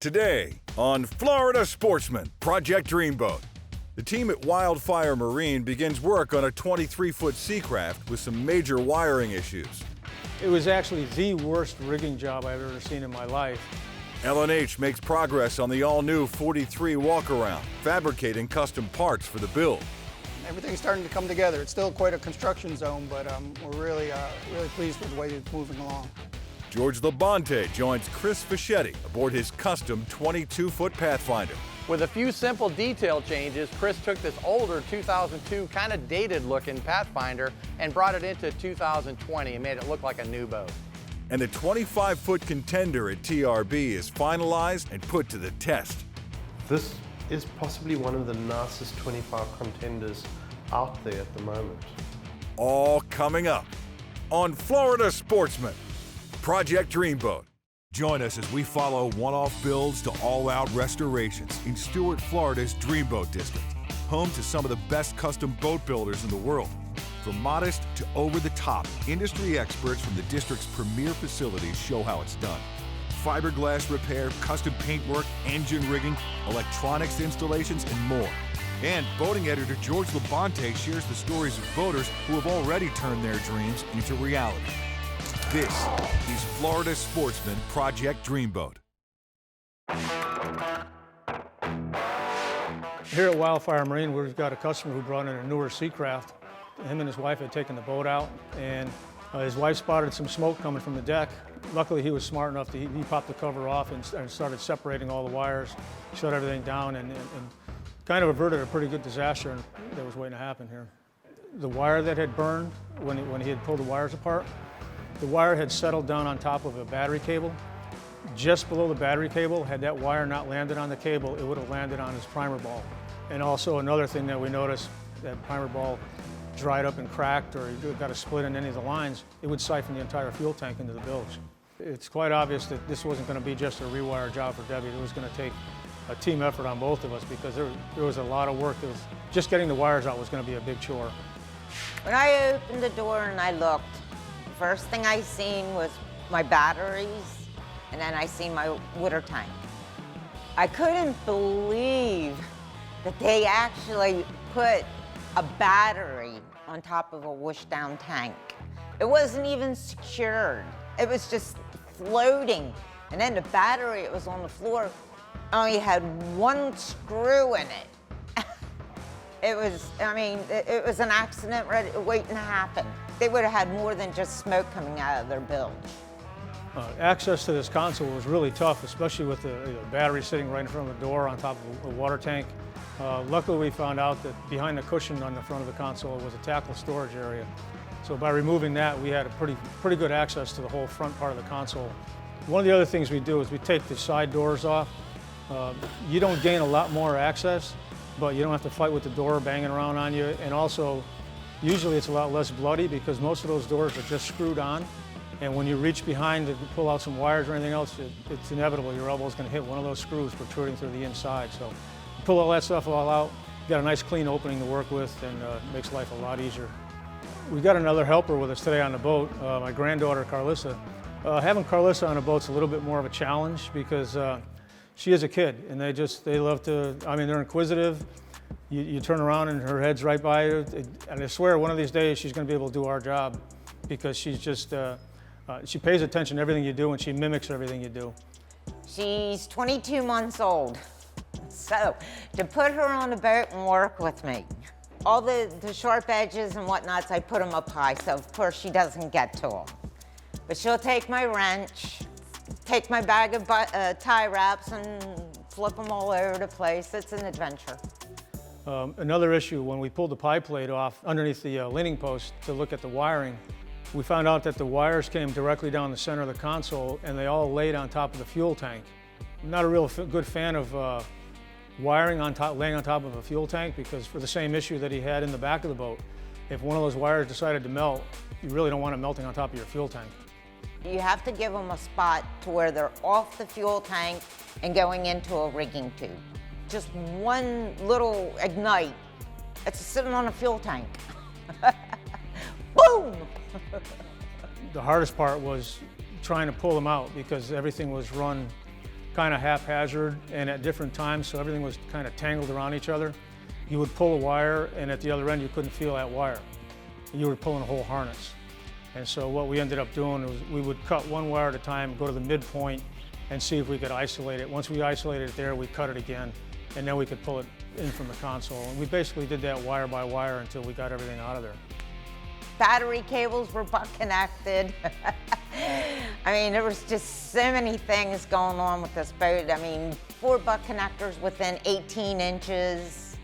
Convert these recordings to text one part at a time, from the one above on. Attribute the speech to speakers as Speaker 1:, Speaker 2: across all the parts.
Speaker 1: Today on Florida Sportsman, Project Dreamboat. The team at Wildfire Marine begins work on a 23-foot Seacraft with some major wiring issues.
Speaker 2: It was actually the worst rigging job I've ever seen in my life.
Speaker 1: L&H makes progress on the all-new 43 walk-around, fabricating custom parts for the build.
Speaker 3: Everything's starting to come together. It's still quite a construction zone, but we're really pleased with the way it's moving along.
Speaker 1: George Labonte joins Chris Fischetti aboard his custom 22-foot Pathfinder.
Speaker 4: With a few simple detail changes, Chris took this older 2002 kind of dated looking Pathfinder and brought it into 2020 and made it look like a new boat.
Speaker 1: And the 25-foot Contender at TRB is finalized and put to the test.
Speaker 5: This is possibly one of the nicest 25 Contenders out there at the moment.
Speaker 1: All coming up on Florida Sportsman, Project Dreamboat. Join us as we follow one-off builds to all-out restorations in Stuart, Florida's Dreamboat District, home to some of the best custom boat builders in the world. From modest to over-the-top, industry experts from the district's premier facilities show how it's done. Fiberglass repair, custom paintwork, engine rigging, electronics installations, and more. And boating editor George Labonte shares the stories of boaters who have already turned their dreams into reality. This is Florida Sportsman Project Dreamboat.
Speaker 2: Here at Wildfire Marine, we've got a customer who brought in a newer Seacraft. Him and his wife had taken the boat out, and his wife spotted some smoke coming from the deck. Luckily, he was smart enough to he popped the cover off and started separating all the wires, shut everything down, and kind of averted a pretty good disaster that was waiting to happen here. The wire that had burned when he had pulled the wires apart, the wire had settled down on top of a battery cable. Just below the battery cable, had that wire not landed on the cable, it would have landed on his primer ball. And also another thing that we noticed, that primer ball dried up and cracked, or you got a split in any of the lines, it would siphon the entire fuel tank into the bilge. It's quite obvious that this wasn't going to be just a rewire job for Debbie. It was going to take a team effort on both of us because there was a lot of work. Just getting the wires out was going to be a big chore.
Speaker 6: When I opened the door and I looked, the first thing I seen was my batteries, and then I seen my water tank. I couldn't believe that they actually put a battery on top of a washdown tank. It wasn't even secured. It was just floating. And then the battery, it was on the floor, only had one screw in it. It was an accident waiting to happen. They would have had more than just smoke coming out of their bilge.
Speaker 2: Access to this console was really tough, especially with the battery sitting right in front of the door on top of a water tank. Luckily, we found out that behind the cushion on the front of the console was a tackle storage area. So by removing that, we had a pretty good access to the whole front part of the console. One of the other things we do is we take the side doors off. You don't gain a lot more access, but you don't have to fight with the door banging around on you. And also, usually it's a lot less bloody because most of those doors are just screwed on. And when you reach behind to pull out some wires or anything else, it's inevitable your elbow's going to hit one of those screws protruding through the inside. So pull all that stuff all out, you got a nice clean opening to work with, and makes life a lot easier. We got another helper with us today on the boat, my granddaughter Carlissa. Having Carlissa on a boat's a little bit more of a challenge because she is a kid, and they love to, they're inquisitive. You turn around and her head's right by you, and I swear one of these days she's going to be able to do our job because she's just, she pays attention to everything you do and she mimics everything you do.
Speaker 6: She's 22 months old. So to put her on the boat and work with me, all the sharp edges and whatnots, I put them up high, so of course she doesn't get to them. But she'll take my wrench, take my bag of tie wraps and flip them all over the place. It's an adventure.
Speaker 2: Another issue, when we pulled the pie plate off underneath the leaning post to look at the wiring, we found out that the wires came directly down the center of the console and they all laid on top of the fuel tank. I'm not a real good fan of wiring laying on top of a fuel tank because for the same issue that he had in the back of the boat, if one of those wires decided to melt, you really don't want it melting on top of your fuel tank.
Speaker 6: You have to give them a spot to where they're off the fuel tank and going into a rigging tube. Just one little ignite, it's sitting on a fuel tank. Boom!
Speaker 2: The hardest part was trying to pull them out because everything was run kind of haphazard and at different times, so everything was kind of tangled around each other. You would pull a wire, and at the other end, you couldn't feel that wire. You were pulling a whole harness. And so what we ended up doing was we would cut one wire at a time, go to the midpoint, and see if we could isolate it. Once we isolated it there, we cut it again, and then we could pull it in from the console. And we basically did that wire by wire until we got everything out of there.
Speaker 6: Battery cables were butt connected. I mean, there was just so many things going on with this boat. I mean, 4 butt connectors within 18 inches.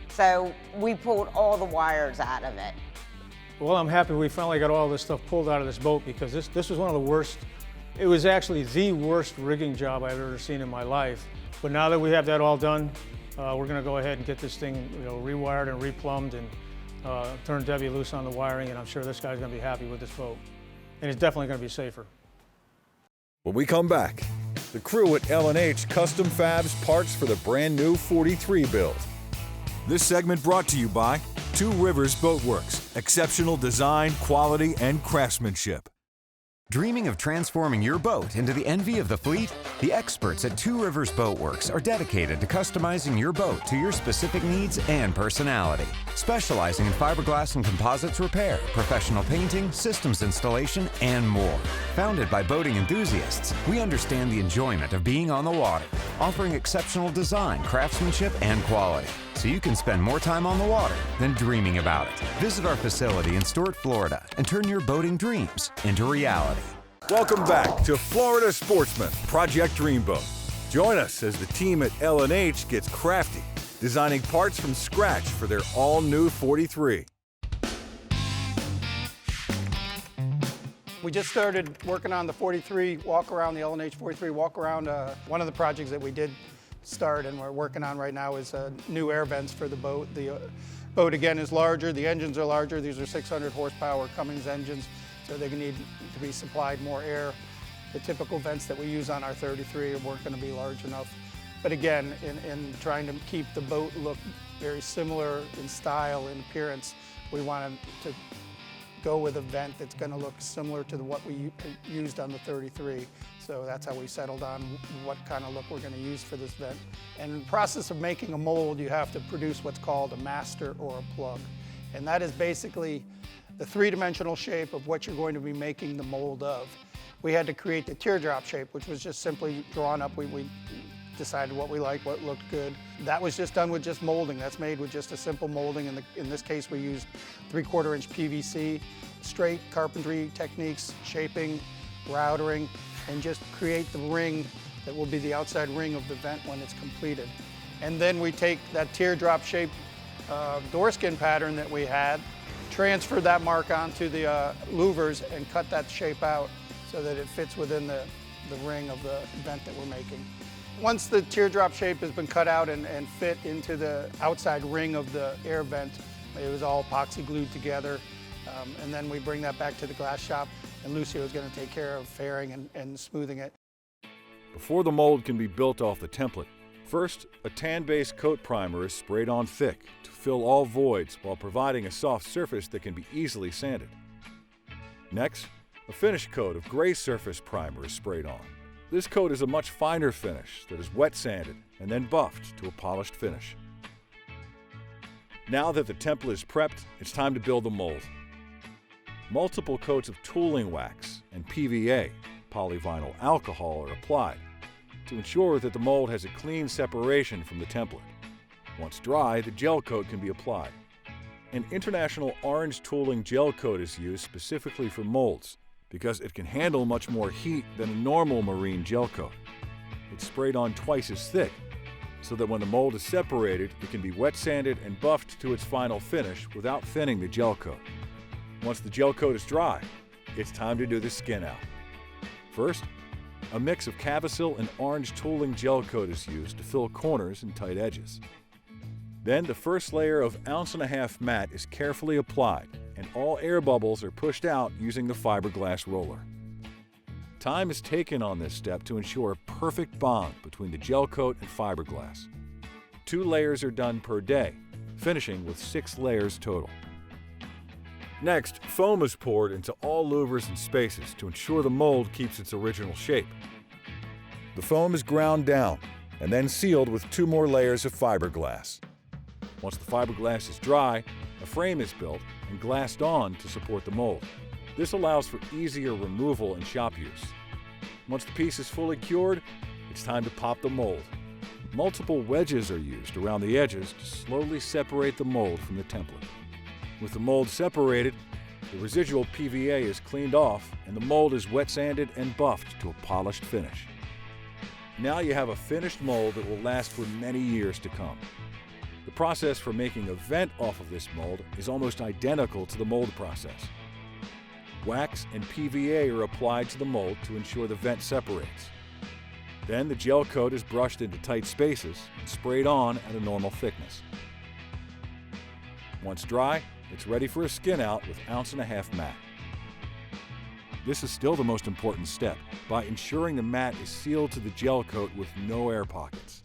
Speaker 6: So we pulled all the wires out of it.
Speaker 2: Well, I'm happy we finally got all this stuff pulled out of this boat, because this was one of the worst, it was actually the worst rigging job I've ever seen in my life. But now that we have that all done, we're gonna go ahead and get this thing, rewired and replumbed and turn Debbie loose on the wiring, and I'm sure this guy's gonna be happy with this boat. And it's definitely gonna be safer.
Speaker 1: When we come back, the crew at L&H custom fabs parts for the brand new 43 build. This segment brought to you by Two Rivers Boat Works. Exceptional design, quality, and craftsmanship.
Speaker 7: Dreaming of transforming your boat into the envy of the fleet? The experts at Two Rivers Boat Works are dedicated to customizing your boat to your specific needs and personality. Specializing in fiberglass and composites repair, professional painting, systems installation, and more. Founded by boating enthusiasts, we understand the enjoyment of being on the water, offering exceptional design, craftsmanship, and quality, so you can spend more time on the water than dreaming about it. Visit our facility in Stuart, Florida, and turn your boating dreams into reality.
Speaker 1: Welcome back to Florida Sportsman, Project Dreamboat. Join us as the team at L&H gets crafty, designing parts from scratch for their all-new 43.
Speaker 3: We just started working on the 43 walk-around, the L&H 43 walk-around. One of the projects that we did start and we're working on right now is new air vents for the boat. The boat, again, is larger. The engines are larger. These are 600 horsepower Cummins engines, so they need to be supplied more air. The typical vents that we use on our 33 weren't going to be large enough. But again, in trying to keep the boat look very similar in style and appearance, we wanted to go with a vent that's going to look similar to what we used on the 33. So that's how we settled on what kind of look we're going to use for this vent. And in the process of making a mold, you have to produce what's called a master or a plug. And that is basically the three-dimensional shape of what you're going to be making the mold of. We had to create the teardrop shape, which was just simply drawn up. We decided what we liked, what looked good. That was just done with just molding. That's made with just a simple molding. In this case, we used 3/4 inch PVC, straight carpentry techniques, shaping, routering, and just create the ring that will be the outside ring of the vent when it's completed. And then we take that teardrop shape door skin pattern that we had, transfer that mark onto the louvers and cut that shape out so that it fits within the ring of the vent that we're making. Once the teardrop shape has been cut out and fit into the outside ring of the air vent, it was all epoxy glued together. And then we bring that back to the glass shop, and Lucio is going to take care of fairing and smoothing it.
Speaker 1: Before the mold can be built off the template, first, a tan-based coat primer is sprayed on thick to fill all voids while providing a soft surface that can be easily sanded. Next, a finish coat of gray surface primer is sprayed on. This coat is a much finer finish that is wet sanded and then buffed to a polished finish. Now that the template is prepped, it's time to build the mold. Multiple coats of tooling wax and PVA, polyvinyl alcohol, are applied to ensure that the mold has a clean separation from the template. Once dry, the gel coat can be applied. An international orange tooling gel coat is used specifically for molds because it can handle much more heat than a normal marine gel coat. It's sprayed on twice as thick so that when the mold is separated, it can be wet sanded and buffed to its final finish without thinning the gel coat. Once the gel coat is dry, it's time to do the skin out. First, a mix of Cavasil and orange tooling gel coat is used to fill corners and tight edges. Then the first layer of 1.5 ounce mat is carefully applied, and all air bubbles are pushed out using the fiberglass roller. Time is taken on this step to ensure a perfect bond between the gel coat and fiberglass. 2 layers are done per day, finishing with 6 layers total. Next, foam is poured into all louvers and spaces to ensure the mold keeps its original shape. The foam is ground down and then sealed with 2 more layers of fiberglass. Once the fiberglass is dry, a frame is built and glassed on to support the mold. This allows for easier removal and shop use. Once the piece is fully cured, it's time to pop the mold. Multiple wedges are used around the edges to slowly separate the mold from the template. With the mold separated, the residual PVA is cleaned off and the mold is wet sanded and buffed to a polished finish. Now you have a finished mold that will last for many years to come. The process for making a vent off of this mold is almost identical to the mold process. Wax and PVA are applied to the mold to ensure the vent separates. Then the gel coat is brushed into tight spaces and sprayed on at a normal thickness. Once dry, it's ready for a skin out with 1.5 ounce mat. This is still the most important step by ensuring the mat is sealed to the gel coat with no air pockets.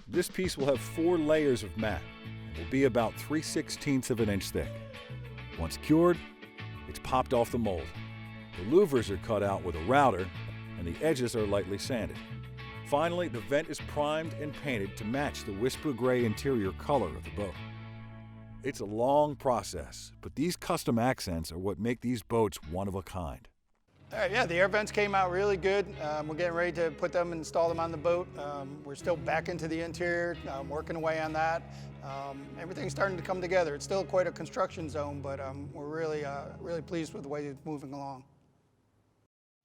Speaker 1: This piece will have 4 layers of mat and will be about 3/16 of an inch thick. Once cured, it's popped off the mold. The louvers are cut out with a router and the edges are lightly sanded. Finally, the vent is primed and painted to match the whisper gray interior color of the boat. It's a long process, but these custom accents are what make these boats one of a kind.
Speaker 3: All right, yeah, the air vents came out really good. We're getting ready to put them and install them on the boat. We're still back into the interior, working away on that. Everything's starting to come together. It's still quite a construction zone, but we're really pleased with the way it's moving along.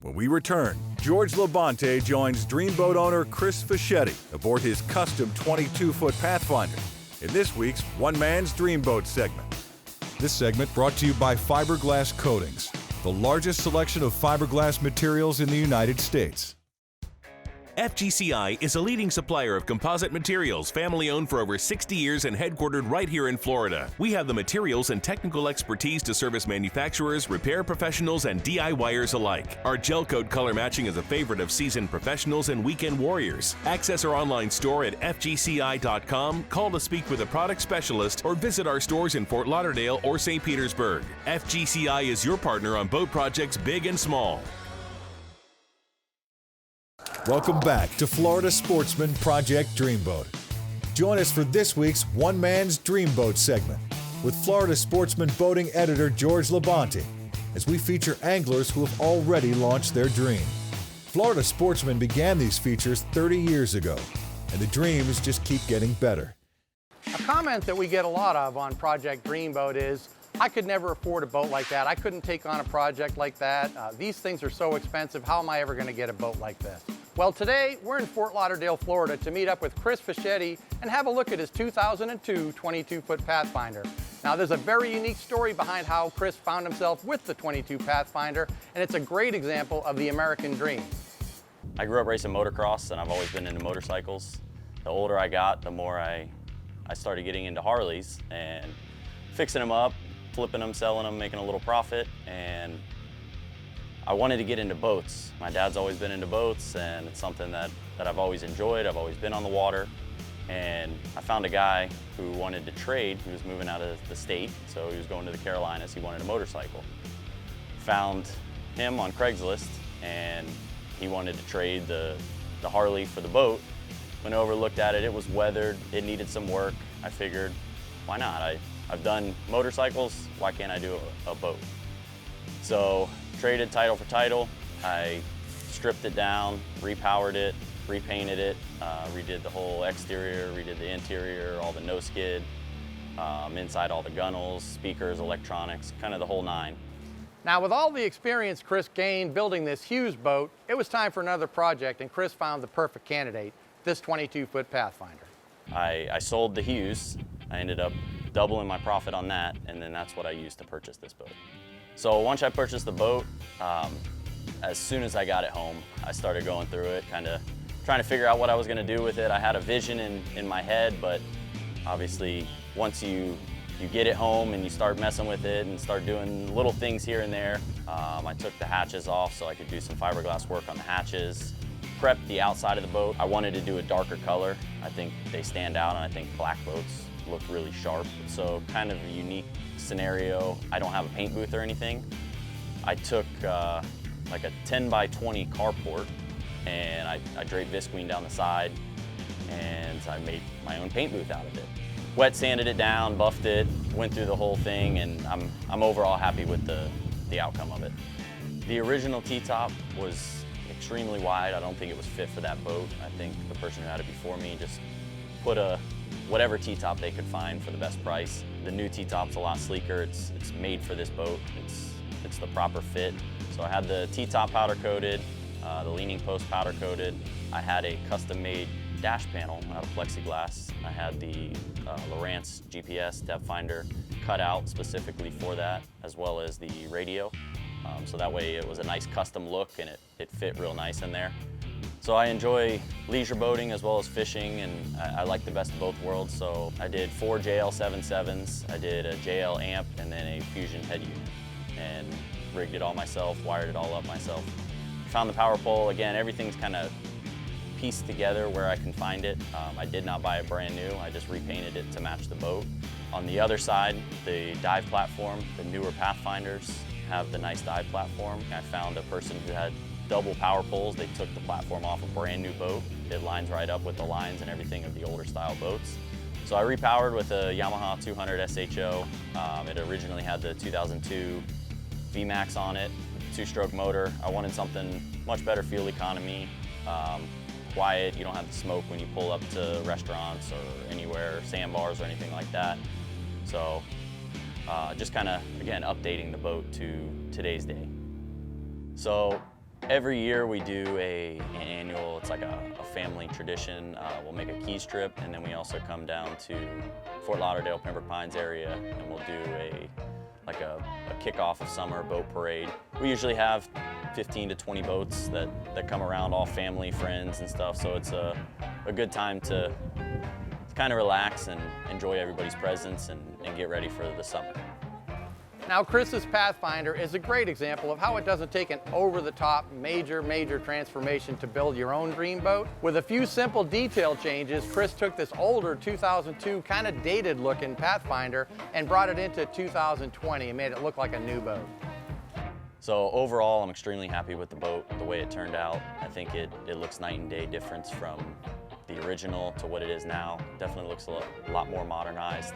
Speaker 1: When we return, George Labonte joins Dreamboat owner Chris Fischetti aboard his custom 22-foot Pathfinder in this week's One Man's Dreamboat segment. This segment brought to you by Fiberglass Coatings, the largest selection of fiberglass materials in the United States.
Speaker 8: FGCI is a leading supplier of composite materials, family-owned for over 60 years and headquartered right here in Florida. We have the materials and technical expertise to service manufacturers, repair professionals, and DIYers alike. Our gel coat color matching is a favorite of seasoned professionals and weekend warriors. Access our online store at FGCI.com, call to speak with a product specialist, or visit our stores in Fort Lauderdale or St. Petersburg. FGCI is your partner on boat projects big and small.
Speaker 1: Welcome back to Florida Sportsman Project Dreamboat. Join us for this week's One Man's Dreamboat segment with Florida Sportsman boating editor George Labonte as we feature anglers who have already launched their dream. Florida Sportsman began these features 30 years ago, and the dreams just keep getting better.
Speaker 4: A comment that we get a lot of on Project Dreamboat is, I could never afford a boat like that. I couldn't take on a project like that. These things are so expensive. How am I ever going to get a boat like this? Well, today we're in Fort Lauderdale, Florida to meet up with Chris Fischetti and have a look at his 2002 22-foot Pathfinder. Now, there's a very unique story behind how Chris found himself with the 22 Pathfinder, and it's a great example of the American dream.
Speaker 9: I grew up racing motocross, and I've always been into motorcycles. The older I got, the more I started getting into Harleys and fixing them up, flipping them, selling them, making a little profit, and I wanted to get into boats. My dad's always been into boats, and it's something that I've always enjoyed. I've always been on the water, and I found a guy who wanted to trade. He was moving out of the state, so he was going to the Carolinas. He wanted a motorcycle. Found him on Craigslist, and he wanted to trade the Harley for the boat. Went over, looked at it. It was weathered. It needed some work. I figured, why not? I've done motorcycles. Why can't I do a boat? So traded title for title. I stripped it down, repowered it, repainted it, redid the whole exterior, redid the interior, all the no skid, inside all the gunnels, speakers, electronics, kind of the whole nine.
Speaker 4: Now, with all the experience Chris gained building this Hughes boat, it was time for another project, and Chris found the perfect candidate, this 22-foot Pathfinder.
Speaker 9: I sold the Hughes. I ended up doubling my profit on that, and then that's what I used to purchase this boat. So once I purchased the boat, as soon as I got it home, I started going through it, kind of trying to figure out what I was going to do with it. I had a vision in my head, but obviously once you get it home and you start messing with it and start doing little things here and there, I took the hatches off so I could do some fiberglass work on the hatches, prepped the outside of the boat. I wanted to do a darker color. I think they stand out, and I think black boats look really sharp. So kind of a unique scenario. I don't have a paint booth or anything. I took like a 10 by 20 carport and I draped visqueen down the side, and I made my own paint booth out of it. Wet sanded it down, buffed it, went through the whole thing, and I'm overall happy with the outcome of it. The original T-top was extremely wide. I don't think it was fit for that boat. I think the person who had it before me just put whatever T-top they could find for the best price. The new T-top's a lot sleeker. It's made for this boat. It's the proper fit. So I had the T-top powder coated, the leaning post powder coated. I had a custom-made dash panel out of plexiglass. I had the Lowrance GPS depth finder cut out specifically for that, as well as the radio. So that way it was a nice custom look and it fit real nice in there. So I enjoy leisure boating as well as fishing, and I like the best of both worlds. So I did 4 JL77s, I did a JL amp, and then a Fusion head unit, and rigged it all myself, wired it all up myself. Found the power pole. Again, everything's kind of pieced together where I can find it. I did not buy it brand new, I just repainted it to match the boat. On the other side, the dive platform, the newer Pathfinders have the nice dive platform. I found a person who had double power poles. They took the platform off a brand new boat. It lines right up with the lines and everything of the older style boats. So I repowered with a Yamaha 200 SHO. It originally had the 2002 VMAX on it, 2-stroke motor. I wanted something much better fuel economy, quiet. You don't have the smoke when you pull up to restaurants or anywhere, sandbars or anything like that. So just kind of, again, updating the boat to today's day. So every year we do an annual, it's like a family tradition. We'll make a keys trip, and then we also come down to Fort Lauderdale, Pembroke Pines area, and we'll do a kickoff of summer boat parade. We usually have 15 to 20 boats that come around, all family, friends and stuff, so it's a good time to kind of relax and enjoy everybody's presence and get ready for the summer.
Speaker 4: Now, Chris's Pathfinder is a great example of how it doesn't take an over-the-top major transformation to build your own dream boat. With a few simple detail changes, Chris took this older 2002 kind of dated looking Pathfinder and brought it into 2020 and made it look like a new boat.
Speaker 9: So overall, I'm extremely happy with the boat, the way it turned out. I think it looks night and day difference from the original to what it is now. Definitely looks a lot more modernized.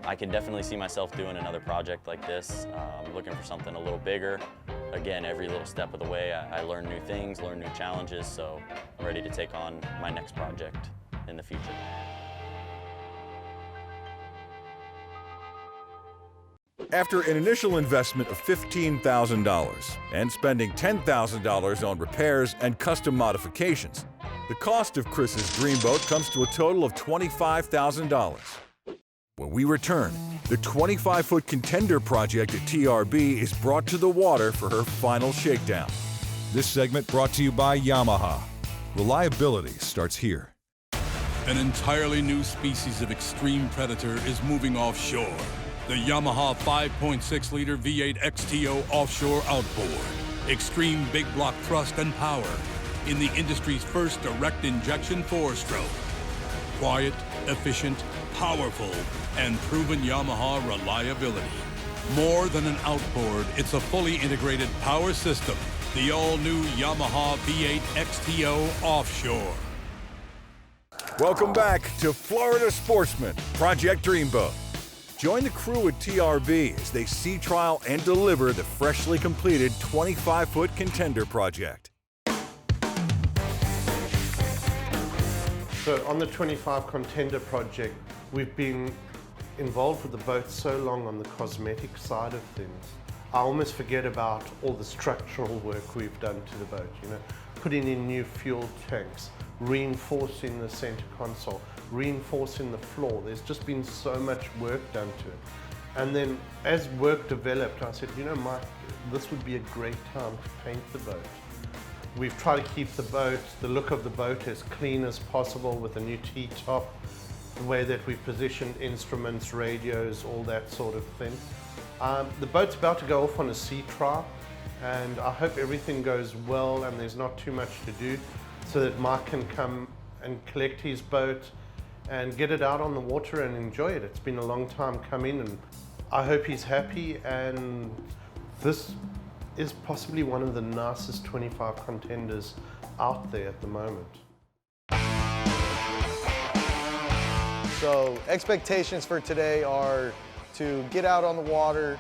Speaker 9: I can definitely see myself doing another project like this. Looking for something a little bigger. Again, every little step of the way, I learn new things, learn new challenges, so I'm ready to take on my next project in the future.
Speaker 1: After an initial investment of $15,000 and spending $10,000 on repairs and custom modifications, the cost of Chris's Dreamboat comes to a total of $25,000. When we return, the 25-foot Contender project at TRB is brought to the water for her final shakedown. This segment brought to you by Yamaha. Reliability starts here.
Speaker 10: An entirely new species of extreme predator is moving offshore. The Yamaha 5.6-liter V8 XTO offshore outboard. Extreme big block thrust and power in the industry's first direct injection 4-stroke. Quiet, efficient, powerful, and proven Yamaha reliability. More than an outboard, it's a fully integrated power system. The all-new Yamaha V8 XTO Offshore.
Speaker 1: Welcome back to Florida Sportsman, Project Dreamboat. Join the crew at TRB as they sea trial and deliver the freshly completed 25-foot Contender project.
Speaker 5: So on the 25 Contender project, we've been involved with the boat so long on the cosmetic side of things. I almost forget about all the structural work we've done to the boat, you know, putting in new fuel tanks, reinforcing the center console, reinforcing the floor. There's just been so much work done to it. And then as work developed, I said, you know, Mike, this would be a great time to paint the boat. We've tried to keep the boat, the look of the boat as clean as possible with a new T-top, the way that we positioned instruments, radios, all that sort of thing. The boat's about to go off on a sea trial, and I hope everything goes well and there's not too much to do, so that Mike can come and collect his boat and get it out on the water and enjoy it. It's been a long time coming, and I hope he's happy. And this is possibly one of the nicest 25 Contenders out there at the moment.
Speaker 11: So expectations for today are to get out on the water,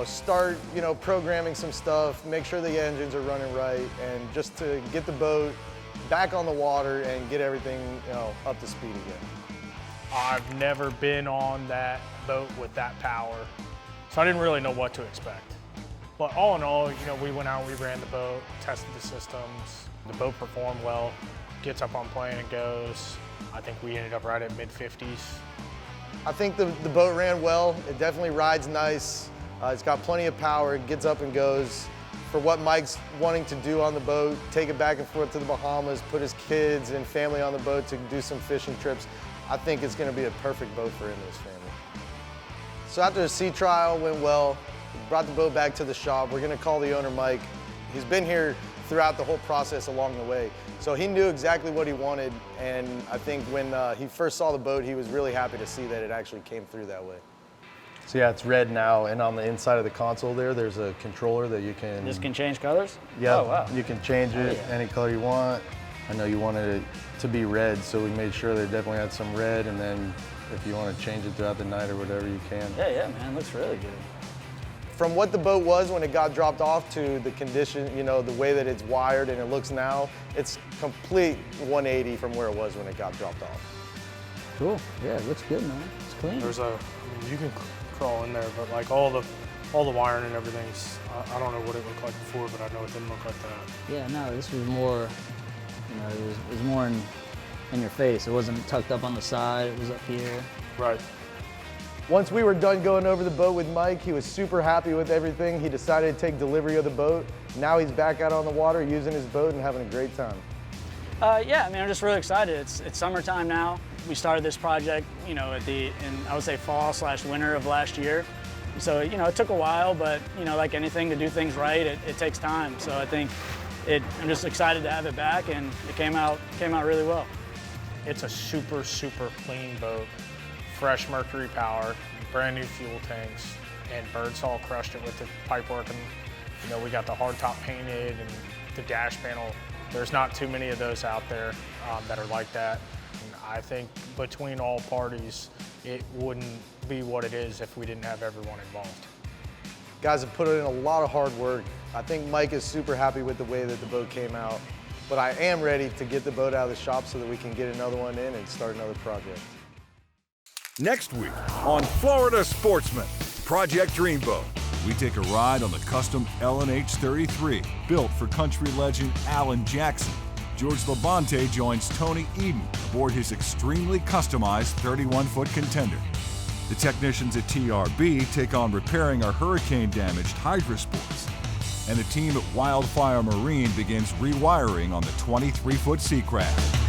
Speaker 11: start, programming some stuff, make sure the engines are running right, and just to get the boat back on the water and get everything, up to speed again.
Speaker 12: I've never been on that boat with that power, so I didn't really know what to expect. But all in all, we went out, we ran the boat, tested the systems. The boat performed well, gets up on plane and goes. I think we ended up right at mid-50s.
Speaker 11: I think the boat ran well. It definitely rides nice. It's got plenty of power. It gets up and goes. For what Mike's wanting to do on the boat, take it back and forth to the Bahamas, put his kids and family on the boat to do some fishing trips, I think it's going to be a perfect boat for him and his family. So after the sea trial went well, we brought the boat back to the shop. We're going to call the owner, Mike. He's been here throughout the whole process along the way. So he knew exactly what he wanted, and I think when he first saw the boat, he was really happy to see that it actually came through that way.
Speaker 13: So yeah, it's red now, and on the inside of the console there's a controller that you can...
Speaker 14: This can change colors?
Speaker 13: Yeah,
Speaker 14: oh, wow.
Speaker 13: You can change it any color you want. I know you wanted it to be red, so we made sure that it definitely had some red, and then if you want to change it throughout the night or whatever, you can.
Speaker 14: Yeah, man, it looks really good.
Speaker 11: From what the boat was when it got dropped off to the condition, the way that it's wired and it looks now, it's complete 180 from where it was when it got dropped off.
Speaker 14: Cool. Yeah, it looks good, man. It's clean.
Speaker 12: You can crawl in there, but like all the wiring and everything's, I don't know what it looked like before, but I know it didn't look like that.
Speaker 14: Yeah, no, this was more, it was more in your face. It wasn't tucked up on the side, it was up here.
Speaker 12: Right.
Speaker 11: Once we were done going over the boat with Mike, he was super happy with everything. He decided to take delivery of the boat. Now he's back out on the water using his boat and having a great time.
Speaker 14: Yeah, I mean, I'm just really excited. It's summertime now. We started this project, in I would say fall/winter of last year. So, it took a while, but, like anything, to do things right, it takes time. So I think I'm just excited to have it back, and it came out really well.
Speaker 12: It's a super, super clean boat. Fresh mercury power, brand new fuel tanks, and Birdsall crushed it with the pipework. And we got the hardtop painted and the dash panel. There's not too many of those out there that are like that. And I think between all parties, it wouldn't be what it is if we didn't have everyone involved.
Speaker 11: Guys have put in a lot of hard work. I think Mike is super happy with the way that the boat came out, but I am ready to get the boat out of the shop so that we can get another one in and start another project.
Speaker 1: Next week on Florida Sportsman, Project Dreamboat, we take a ride on the custom L&H 33 built for country legend Alan Jackson. George Labonte joins Tony Eden aboard his extremely customized 31-foot Contender. The technicians at TRB take on repairing our hurricane-damaged Hydra Sports. And the team at Wildfire Marine begins rewiring on the 23-foot Seacraft.